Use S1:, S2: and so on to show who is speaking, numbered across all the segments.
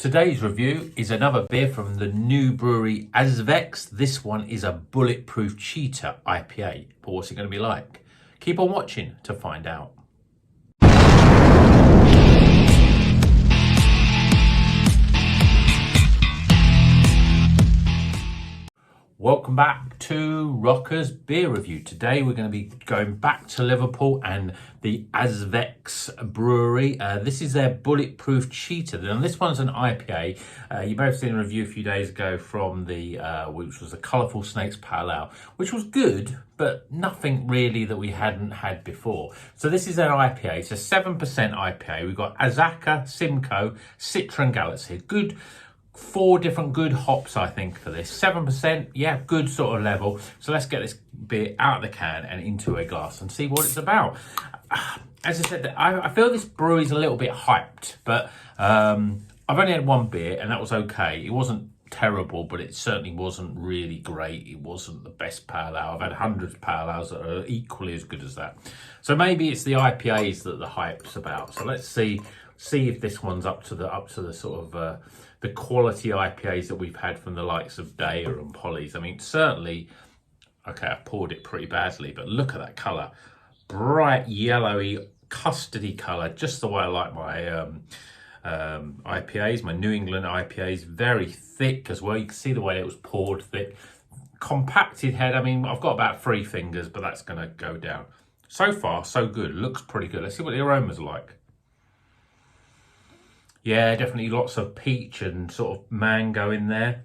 S1: Today's review is another beer from the new brewery Azvex. This one is a Bulletproof Cheetah IPA. But what's it going to be like? Keep on watching to find out. Welcome back to Rocker's Beer Review. Today we're going to be going back to Liverpool and the Azvex Brewery. This is their Bulletproof Cheetah. And this one's an IPA. You both seen a review a few days ago from the, which was the Colourful Snakes Pale Ale, which was good, but nothing really that we hadn't had before. So this is an IPA. It's a 7% IPA. We've got Azacca, Simcoe, Citra and Galaxy. Good. 4 different good hops, I think, for this. 7%, yeah, good sort of level. So let's get this beer out of the can and into a glass and see what it's about. As I said, I feel this brewery's a little bit hyped, but I've only had one beer and that was okay. It wasn't terrible, but it certainly wasn't really great. It wasn't the best pale ale. I've had hundreds of pale ales that are equally as good as that. So maybe it's the IPAs that the hype's about. So let's see if this one's up to the sort of the quality IPAs that we've had from the likes of Daya and Polly's. I mean, certainly, okay, I poured it pretty badly, but look at that colour. Bright yellowy, custardy colour, just the way I like my IPAs, my New England IPAs. Very thick as well. You can see the way it was poured thick. Compacted head. I mean, I've got about 3 fingers, but that's going to go down. So far, so good. Looks pretty good. Let's see what the aroma's like. Yeah, definitely lots of peach and sort of mango in there.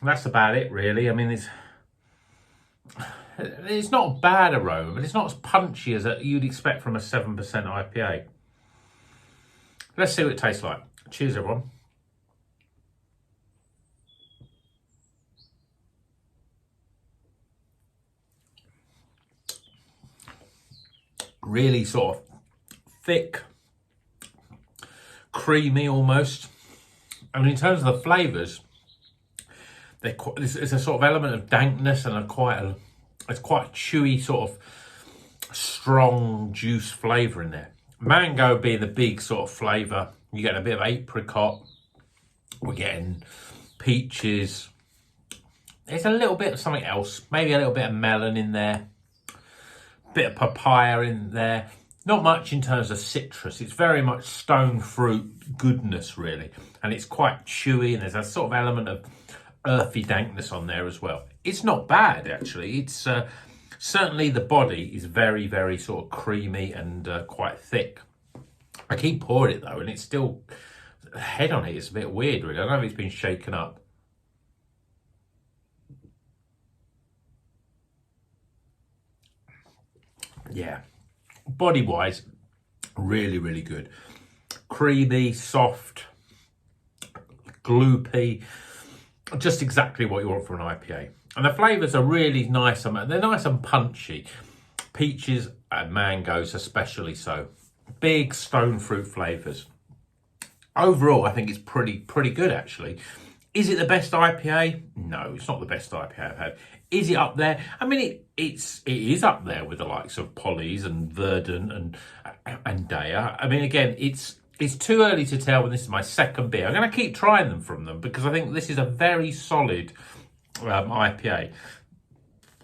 S1: That's about it, really. I mean, it's not a bad aroma, but it's not as punchy as you'd expect from a 7% IPA. Let's see what it tastes like. Cheers, everyone. Really sort of thick, creamy almost. I mean, in terms of the flavours, there's a sort of element of dankness and it's quite a chewy sort of strong juice flavour in there. Mango being the big sort of flavour. You get a bit of apricot. We're getting peaches. There's a little bit of something else. Maybe a little bit of melon in there. Bit of papaya in there. Not much in terms of citrus. It's very much stone fruit goodness, really. And it's quite chewy, and there's a sort of element of earthy dankness on there as well. It's not bad, actually. It's certainly the body is very, very sort of creamy and quite thick. I keep pouring it, though, and it's still... The head on it is a bit weird, really. I don't know if it's been shaken up. Yeah. Body-wise, really, really good. Creamy, soft, gloopy, just exactly what you want from an IPA. And the flavours are really nice. They're nice and punchy. Peaches and mangoes especially so. Big stone fruit flavours. Overall, I think it's pretty good, actually. Is it the best IPA? No, it's not the best IPA I've had. Is it up there? I mean, it is up there with the likes of Polly's and Verdant and Daya. I mean, again, it's too early to tell when this is my second beer. I'm going to keep trying them from them because I think this is a very solid IPA.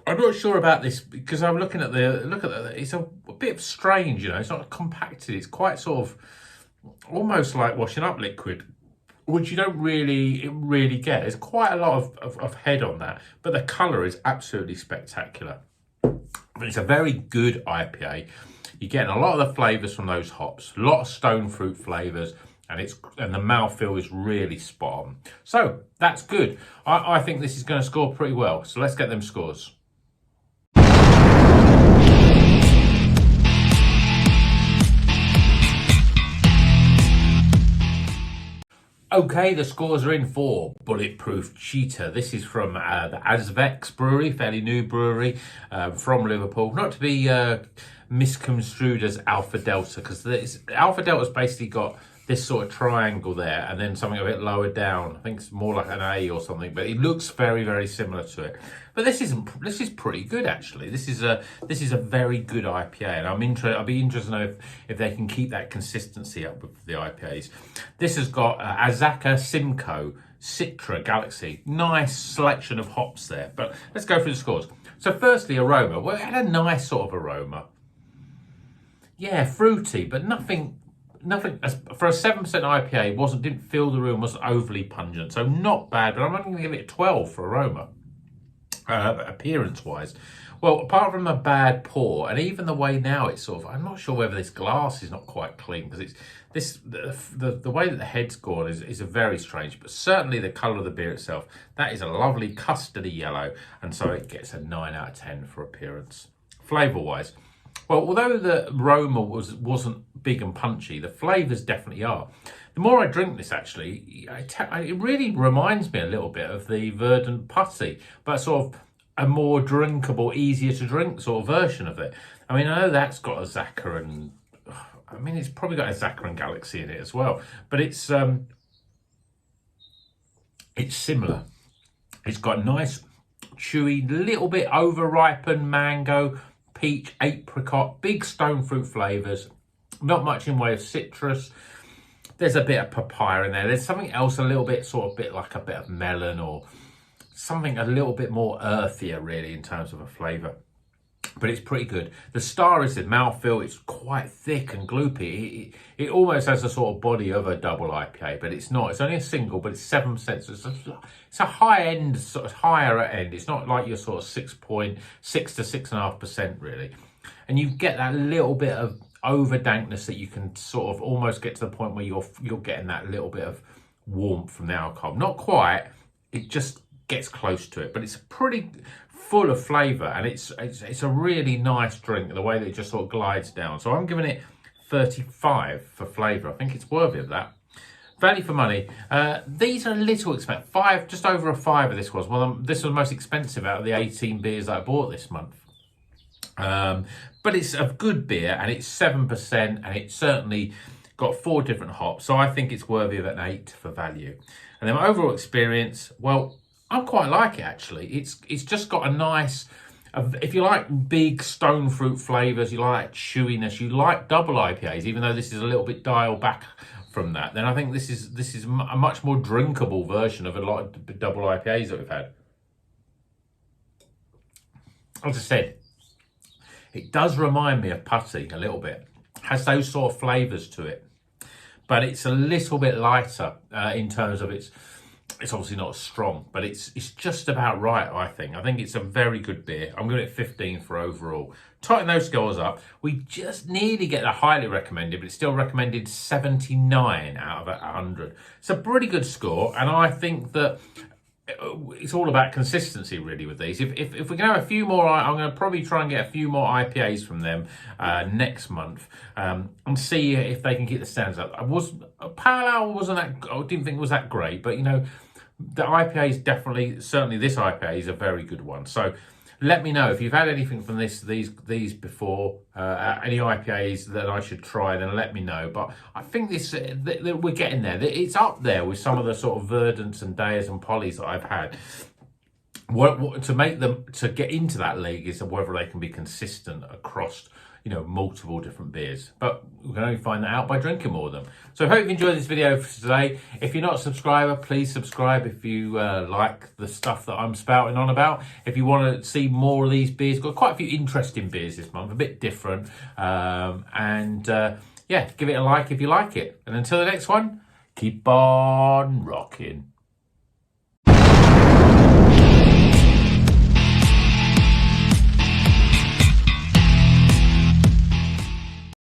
S1: I'm not sure about this because I'm looking at it's a bit strange, you know. It's not compacted. It's quite sort of almost like washing up liquid, which you don't really get. There's quite a lot of head on that, but the colour is absolutely spectacular. It's a very good IPA. You're getting a lot of the flavours from those hops, a lot of stone fruit flavours, and the mouthfeel is really spot on. So that's good. I think this is going to score pretty well. So let's get them scores. Okay, the scores are in for Bulletproof Cheetah. This is from the Azvex Brewery, fairly new brewery from Liverpool. Not to be misconstrued as Alpha Delta, because Alpha Delta's basically got this sort of triangle there, and then something a bit lower down. I think it's more like an A or something, but it looks very, very similar to it. But this is pretty good actually. This is a very good IPA, and I'll be interested to know if they can keep that consistency up with the IPAs. This has got Azacca, Simcoe, Citra, Galaxy. Nice selection of hops there. But let's go through the scores. So firstly, aroma. Well, it had a nice sort of aroma. Yeah, fruity, but nothing for a 7% IPA. Didn't fill the room, wasn't overly pungent, so not bad. But I'm only going to give it a 12 for aroma, appearance wise. Well, apart from the bad pour, and even the way now it's sort of, I'm not sure whether this glass is not quite clean, because it's the way that the head's gone is a very strange, but certainly the colour of the beer itself, that is a lovely custardy yellow, and so it gets a 9 out of 10 for appearance. Flavour wise, well, although the aroma wasn't big and punchy, the flavours definitely are. The more I drink this, actually, it really reminds me a little bit of the Verdant Putty, but sort of a more drinkable, easier to drink sort of version of it. I mean, I know that's got Azacca and, I mean, it's probably got Azacca and Galaxy in it as well, but it's similar. It's got nice, chewy, little bit over-ripened mango, peach, apricot, big stone fruit flavours, not much in way of citrus. There's a bit of papaya in there. There's something else a little bit, sort of bit like a bit of melon or something a little bit more earthier really in terms of a flavour. But it's pretty good. The star is the mouthfeel. It's quite thick and gloopy. It almost has a sort of body of a double IPA, but it's not. It's only a single, but it's 7%. So it's a high end, sort of higher end. It's not like your sort of 6.6 to 6.5% really. And you get that little bit of over dankness that you can sort of almost get to the point where you're getting that little bit of warmth from the alcohol. Not quite. It just gets close to it, but it's pretty full of flavour, and it's a really nice drink, the way that it just sort of glides down. So I'm giving it 35 for flavour. I think it's worthy of that. Value for money. These are a little expensive. Just over a £5 this was. Well, this was the most expensive out of the 18 beers that I bought this month. But it's a good beer, and it's 7%, and it's certainly got 4 different hops. So I think it's worthy of an 8 for value. And then my overall experience, well, I quite like it actually. It's just got a nice, if you like big stone fruit flavours, you like chewiness, you like double IPAs, even though this is a little bit dialed back from that, then I think this is a much more drinkable version of a lot of double IPAs that we've had. As I said, it does remind me of putty a little bit. Has those sort of flavours to it, but it's a little bit lighter in terms of it's obviously not as strong, but it's just about right, I think. I think it's a very good beer. I'm going to get 15 for overall. Tighten those scores up. We just nearly get the highly recommended, but it's still recommended 79 out of 100. It's a pretty good score, and I think that it's all about consistency really with these. If we can have a few more, I'm going to probably try and get a few more IPAs from them next month and see if they can keep the standards up. Pale Ale wasn't that, I didn't think it was that great, but you know, the IPA is definitely, certainly this IPA is a very good one. So let me know if you've had anything from these before, any IPAs that I should try, then let me know. But I think we're getting there. It's up there with some of the sort of Verdants and Deas and Polys that I've had. What to make them, to get into that league is whether they can be consistent across, you know, multiple different beers. But we can only find that out by drinking more of them. So I hope you enjoyed this video for today. If you're not a subscriber, please subscribe if you like the stuff that I'm spouting on about. If you want to see more of these beers, got quite a few interesting beers this month, a bit different. Yeah, give it a like if you like it. And until the next one, keep on rocking.